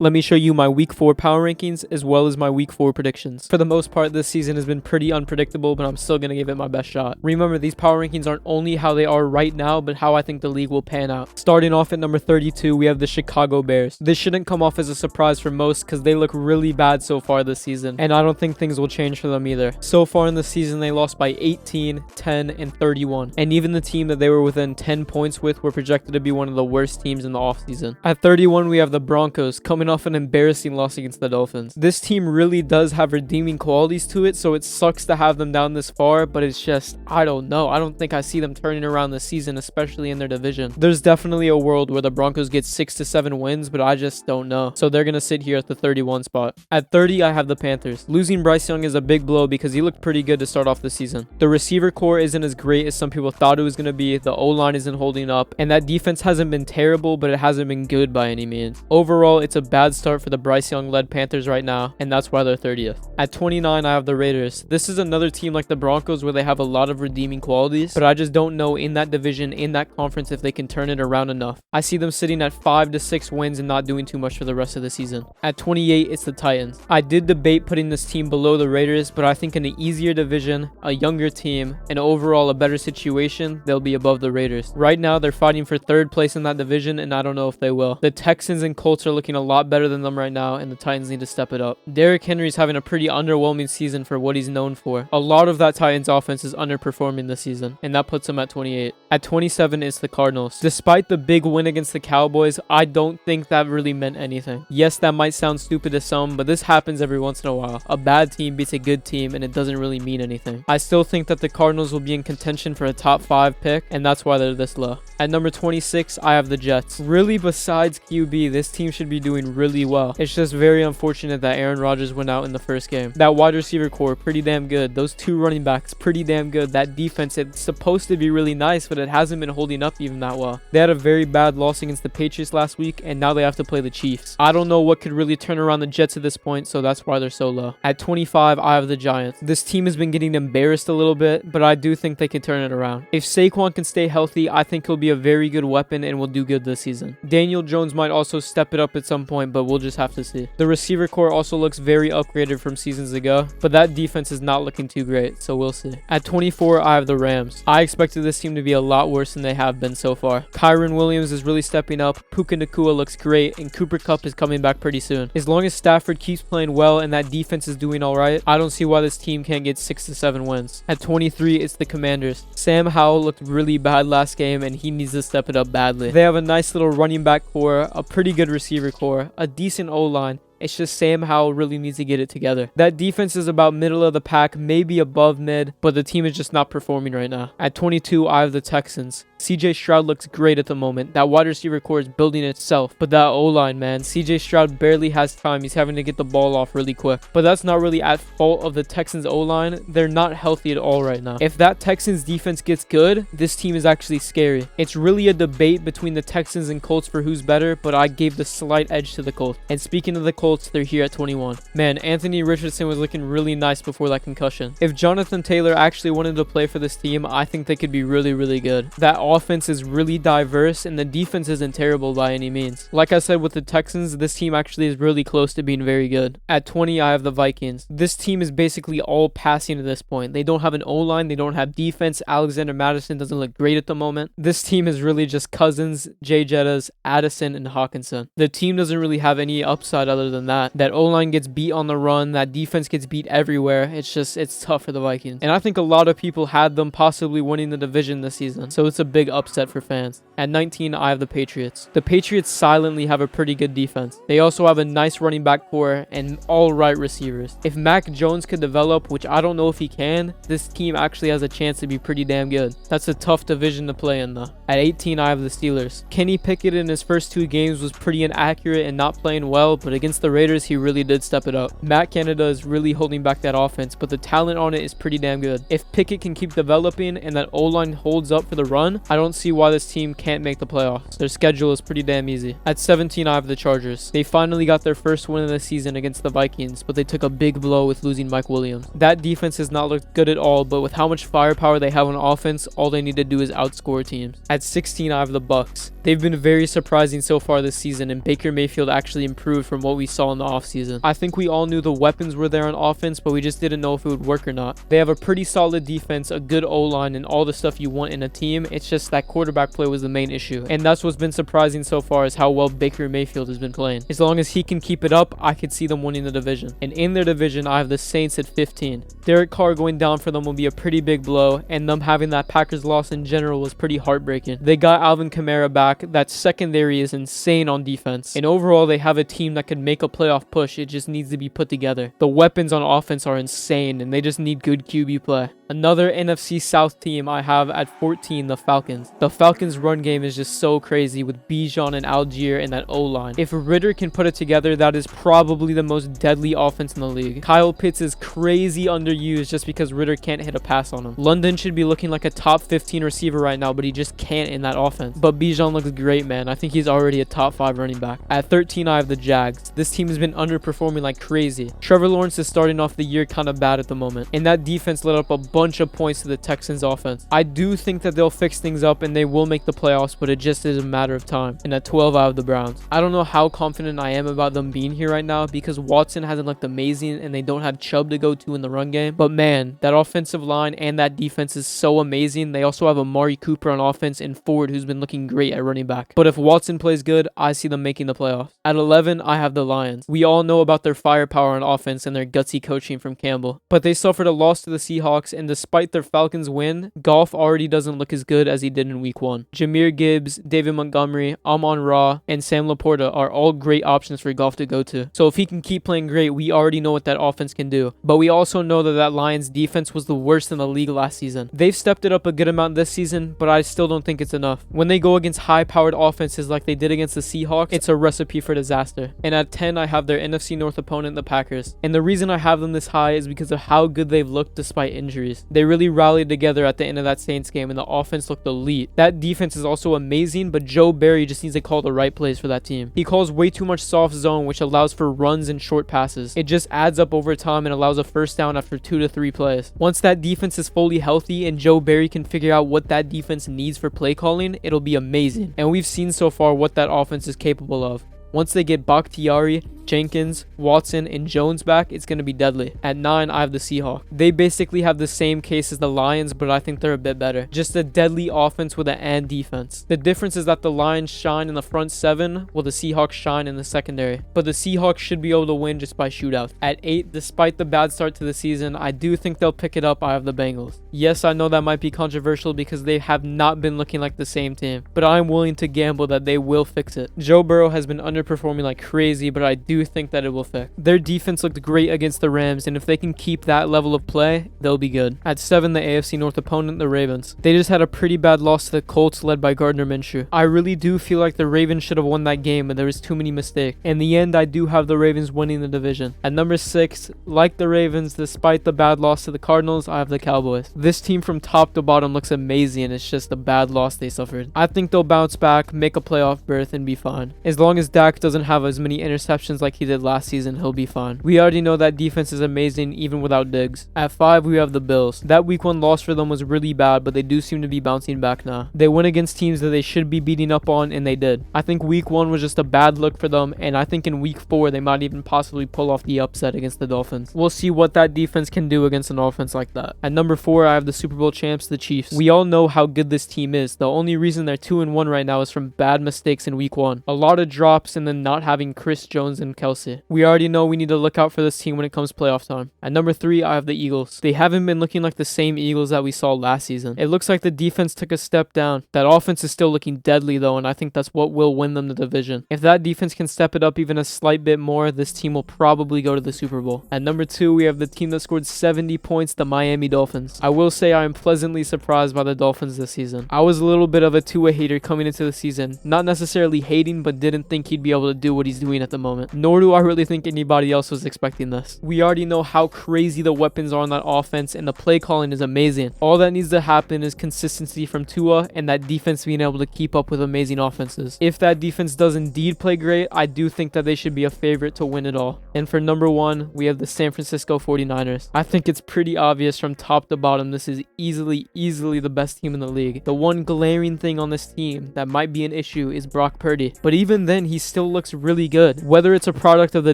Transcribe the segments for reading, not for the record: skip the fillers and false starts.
Let me show you my week 4 power rankings as well as my week 4 predictions. For the most part, this season has been pretty unpredictable, but I'm still going to give it my best shot. Remember, these power rankings aren't only how they are right now, but how I think the league will pan out. Starting off at number 32, we have the Chicago Bears. This shouldn't come off as a surprise for most because they look really bad so far this season, and I don't think things will change for them either. So far in the season, they lost by 18, 10, and 31, and even the team that they were within 10 points with were projected to be one of the worst teams in the offseason. At 31, we have the Broncos, coming off an embarrassing loss against the Dolphins. This team really does have redeeming qualities to it, so it sucks to have them down this far, but it's just, I don't know. I don't think I see them turning around this season, especially in their division. There's definitely a world where the Broncos get 6 to 7 wins, but I just don't know. So they're going to sit here at the 31 spot. At 30, I have the Panthers. Losing Bryce Young is a big blow because he looked pretty good to start off the season. The receiver core isn't as great as some people thought it was going to be. The O-line isn't holding up, and that defense hasn't been terrible, but it hasn't been good by any means. Overall, it's a bad start for the Bryce Young-led Panthers right now, and that's why they're 30th. At 29, I have the Raiders. This is another team like the Broncos where they have a lot of redeeming qualities, but I just don't know in that division, in that conference, if they can turn it around enough. I see them sitting at 5 to 6 wins and not doing too much for the rest of the season. At 28, it's the Titans. I did debate putting this team below the Raiders, but I think in an easier division, a younger team, and overall a better situation, they'll be above the Raiders. Right now, they're fighting for 3rd place in that division, and I don't know if they will. The Texans and Colts are looking a lot better than them right now, and the Titans need to step it up. Derrick Henry's having a pretty underwhelming season for what he's known for. A lot of that Titans offense is underperforming this season, and that puts him at 28. At 27, it's the Cardinals. Despite the big win against the Cowboys, I don't think that really meant anything. Yes, that might sound stupid to some, but this happens every once in a while. A bad team beats a good team, and it doesn't really mean anything. I still think that the Cardinals will be in contention for a top 5 pick, and that's why they're this low. At number 26, I have the Jets. Really, besides QB, this team should be doing really well. It's just very unfortunate that Aaron Rodgers went out in the first game. That wide receiver core, pretty damn good. Those 2 running backs, pretty damn good. That defense, it's supposed to be really nice, but it hasn't been holding up even that well. They had a very bad loss against the Patriots last week, and now they have to play the Chiefs. I don't know what could really turn around the Jets at this point, so that's why they're so low. At 25, I have the Giants. This team has been getting embarrassed a little bit, but I do think they can turn it around. If Saquon can stay healthy, I think he'll be a very good weapon and will do good this season. Daniel Jones might also step it up at some point, but we'll just have to see. The receiver core also looks very upgraded from seasons ago, but that defense is not looking too great, so we'll see. At 24, I have the Rams. I expected this team to be a lot worse than they have been so far. Kyren Williams is really stepping up, Puka Nacua looks great, and Cooper Kupp is coming back pretty soon. As long as Stafford keeps playing well and that defense is doing alright, I don't see why this team can't get 6 to 7 wins. At 23, it's the Commanders. Sam Howell looked really bad last game, and he needs to step it up badly. They have a nice little running back core, a pretty good receiver core, a decent O-line. It's just Sam Howell really needs to get it together. That defense is about middle of the pack, maybe above mid, but the team is just not performing right now. At 22, I have the Texans. CJ Stroud looks great at the moment. That wide receiver core is building itself. But that O-line, man, CJ Stroud barely has time. He's having to get the ball off really quick. But that's not really at fault of the Texans O-line. They're not healthy at all right now. If that Texans defense gets good, this team is actually scary. It's really a debate between the Texans and Colts for who's better, but I gave the slight edge to the Colts. And speaking of the Colts, they're here at 21. Man, Anthony Richardson was looking really nice before that concussion. If Jonathan Taylor actually wanted to play for this team, I think they could be really, really good. That offense is really diverse, and the defense isn't terrible by any means. Like I said with the Texans, this team actually is really close to being very good. At 20, I have the Vikings. This team is basically all passing at this point. They don't have an O-line, they don't have defense. Alexander Mattison doesn't look great at the moment. This team is really just Cousins, Jay Jettas, Addison, and Hawkinson. The team doesn't really have any upside other than that. That O-line gets beat on the run, that defense gets beat everywhere. It's tough for the Vikings. And I think a lot of people had them possibly winning the division this season, so it's a big upset for fans. At 19, I have the Patriots. The Patriots silently have a pretty good defense. They also have a nice running back core and all right receivers. If Mac Jones could develop, which I don't know if he can, this team actually has a chance to be pretty damn good. That's a tough division to play in though. At 18, I have the Steelers. Kenny Pickett in his first 2 games was pretty inaccurate and not playing well, but against the Raiders, he really did step it up. Matt Canada is really holding back that offense, but the talent on it is pretty damn good. If Pickett can keep developing and that O-line holds up for the run, I don't see why this team can't make the playoffs. Their schedule is pretty damn easy. At 17, I have the Chargers. They finally got their first win of the season against the Vikings, but they took a big blow with losing Mike Williams. That defense has not looked good at all, but with how much firepower they have on offense, all they need to do is outscore teams. At 16, I have the Bucks. They've been very surprising so far this season, and Baker Mayfield actually improved from what we saw in the offseason. I think we all knew the weapons were there on offense, but we just didn't know if it would work or not. They have a pretty solid defense, a good O-line, and all the stuff you want in a team. It's just that quarterback play was the main issue, and that's what's been surprising so far is how well Baker Mayfield has been playing. As long as he can keep it up, I could see them winning the division. And in their division, I have the Saints at 15. Derek Carr going down for them will be a pretty big blow, and them having that Packers loss in general was pretty heartbreaking. They got Alvin Kamara back. That secondary is insane on defense, and overall they have a team that could make a playoff push. It just needs to be put together. The weapons on offense are insane, and they just need good QB play. Another NFC South team I have at 14, the Falcons. The Falcons' run game is just so crazy with Bijan and Algier and that O-line. If Ritter can put it together, that is probably the most deadly offense in the league. Kyle Pitts is crazy underused just because Ritter can't hit a pass on him. London should be looking like a top 15 receiver right now, but he just can't in that offense. But Bijan looks great, man. I think he's already a top 5 running back. At 13, I have the Jags. This team has been underperforming like crazy. Trevor Lawrence is starting off the year kind of bad at the moment, and that defense let up a bunch of points to the Texans offense. I do think that they'll fix things up and they will make the playoffs, but it just is a matter of time. And at 12, I have the Browns. I don't know how confident I am about them being here right now because Watson hasn't looked amazing and they don't have Chubb to go to in the run game. But man, that offensive line and that defense is so amazing. They also have Amari Cooper on offense and Ford, who's been looking great at running back. But if Watson plays good, I see them making the playoffs. At 11, I have the Lions. We all know about their firepower on offense and their gutsy coaching from Campbell, but they suffered a loss to the Seahawks, and despite their Falcons win, Goff already doesn't look as good as he did in week 1. Jahmyr Gibbs, David Montgomery, Amon-Ra, and Sam Laporta are all great options for Goff to go to. So if he can keep playing great, we already know what that offense can do. But we also know that that Lions defense was the worst in the league last season. They've stepped it up a good amount this season, but I still don't think it's enough. When they go against high-powered offenses like they did against the Seahawks, it's a recipe for disaster. And at 10, I have their NFC North opponent, the Packers. And the reason I have them this high is because of how good they've looked despite injuries. They really rallied together at the end of that Saints game, and the offense looked elite. That defense is also amazing, but Joe Barry just needs to call the right plays for that team. He calls way too much soft zone, which allows for runs and short passes. It just adds up over time and allows a first down after 2 to 3 plays. Once that defense is fully healthy and Joe Barry can figure out what that defense needs for play calling, it'll be amazing. And we've seen so far what that offense is capable of. Once they get Bakhtiari, Jenkins, Watson, and Jones back, it's going to be deadly. At 9, I have the Seahawks. They basically have the same case as the Lions, but I think they're a bit better. Just a deadly offense with an and defense. The difference is that the Lions shine in the front 7, while the Seahawks shine in the secondary. But the Seahawks should be able to win just by shootouts. At 8, despite the bad start to the season, I do think they'll pick it up. I have the Bengals. Yes, I know that might be controversial because they have not been looking like the same team, but I'm willing to gamble that they will fix it. Joe Burrow has been underperforming like crazy, but I do think that it will fix. Their defense looked great against the Rams, and if they can keep that level of play, they'll be good. At 7, the AFC North opponent, the Ravens. They just had a pretty bad loss to the Colts led by Gardner Minshew. I really do feel like the Ravens should have won that game, but there was too many mistakes. In the end, I do have the Ravens winning the division. At number 6, like the Ravens, despite the bad loss to the Cardinals, I have the Cowboys. This team from top to bottom looks amazing. It's just a bad loss they suffered. I think they'll bounce back, make a playoff berth, and be fine. As long as Dak doesn't have as many interceptions like he did last season, he'll be fine. We already know that defense is amazing even without Diggs. At 5, we have the Bills. That week 1 loss for them was really bad, but they do seem to be bouncing back now. They went against teams that they should be beating up on, and they did. I think week 1 was just a bad look for them, and I think in week 4 they might even possibly pull off the upset against the Dolphins. We'll see what that defense can do against an offense like that. At number 4, I have the Super Bowl champs, the Chiefs. We all know how good this team is. The only reason they're 2-1 right now is from bad mistakes in week 1. A lot of drops and then not having Chris Jones and Kelsey. We already know we need to look out for this team when it comes playoff time. At number 3, I have the Eagles. They haven't been looking like the same Eagles that we saw last season. It looks like the defense took a step down. That offense is still looking deadly though, and I think that's what will win them the division. If that defense can step it up even a slight bit more, this team will probably go to the Super Bowl. At number 2, we have the team that scored 70 points, the Miami Dolphins. I will say I am pleasantly surprised by the Dolphins this season. I was a little bit of a Tua hater coming into the season. Not necessarily hating, but didn't think he'd be able to do what he's doing at the moment. nor do I really think anybody else was expecting this. We already know how crazy the weapons are on that offense, and the play calling is amazing. All that needs to happen is consistency from Tua and that defense being able to keep up with amazing offenses. If that defense does indeed play great, I do think that they should be a favorite to win it all. And for number 1, we have the San Francisco 49ers. I think it's pretty obvious from top to bottom, this is easily the best team in the league. The one glaring thing on this team that might be an issue is Brock Purdy, but even then he still looks really good. Whether it's a product of the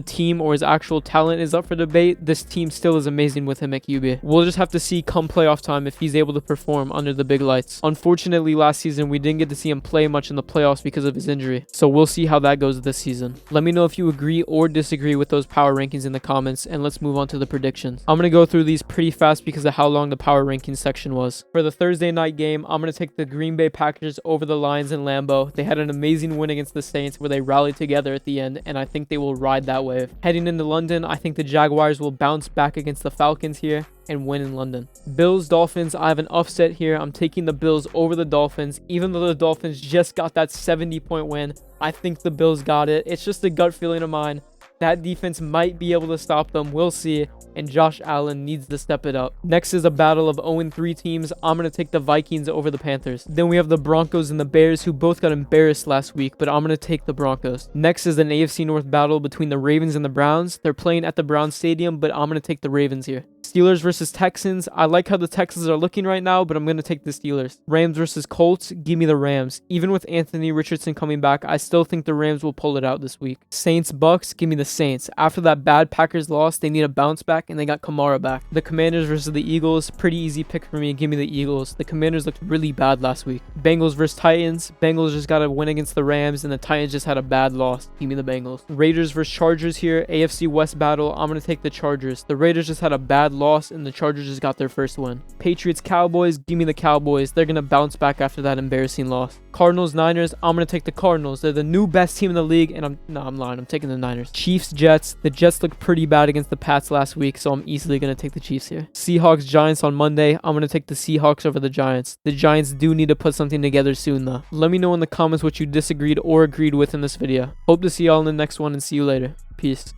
team or his actual talent is up for debate, this team still is amazing with him at QB. We'll just have to see come playoff time if he's able to perform under the big lights. Unfortunately, last season we didn't get to see him play much in the playoffs because of his injury, so we'll see how that goes this season. Let me know if you agree or disagree with those power rankings in the comments, and let's move on to the predictions. I'm going to go through these pretty fast because of how long the power rankings section was. For the Thursday night game, I'm going to take the Green Bay Packers over the Lions in Lambeau. They had an amazing win against the Saints where they rallied together at the end, and I think they will ride that wave. Heading into London, I think the Jaguars will bounce back against the Falcons here and win in London. Bills Dolphins, I have an upset here. I'm taking the Bills over the Dolphins. Even though the Dolphins just got that 70-point win, I think the Bills got it. It's just a gut feeling of mine. That defense might be able to stop them. We'll see. And Josh Allen needs to step it up. Next is a battle of 0-3 teams. I'm going to take the Vikings over the Panthers. Then we have the Broncos and the Bears, who both got embarrassed last week, but I'm going to take the Broncos. Next is an AFC North battle between the Ravens and the Browns. They're playing at the Browns Stadium, but I'm going to take the Ravens here. Steelers versus Texans. I like how the Texans are looking right now, but I'm going to take the Steelers. Rams versus Colts. Give me the Rams. Even with Anthony Richardson coming back, I still think the Rams will pull it out this week. Saints Bucks. Give me the Saints. After that bad Packers loss, they need a bounce back, and they got Kamara back. The Commanders versus the Eagles. Pretty easy pick for me. Give me the Eagles. The Commanders looked really bad last week. Bengals versus Titans. Bengals just got a win against the Rams, and the Titans just had a bad loss. Give me the Bengals. Raiders versus Chargers here. AFC West battle. I'm going to take the Chargers. The Raiders just had a bad loss, and the Chargers just got their first win. Patriots Cowboys. Give me the Cowboys. They're going to bounce back after that embarrassing loss. Cardinals Niners. I'm going to take the Cardinals. They're the new best team in the league, and I'm lying. I'm taking the Niners. Chiefs Jets. The Jets looked pretty bad against the Pats last week, so I'm easily going to take the Chiefs here. Seahawks Giants on Monday. I'm going to take the Seahawks over the Giants. The Giants do need to put something together soon though. Let me know in the comments what you disagreed or agreed with in this video. Hope to see y'all in the next one, and see you later. Peace.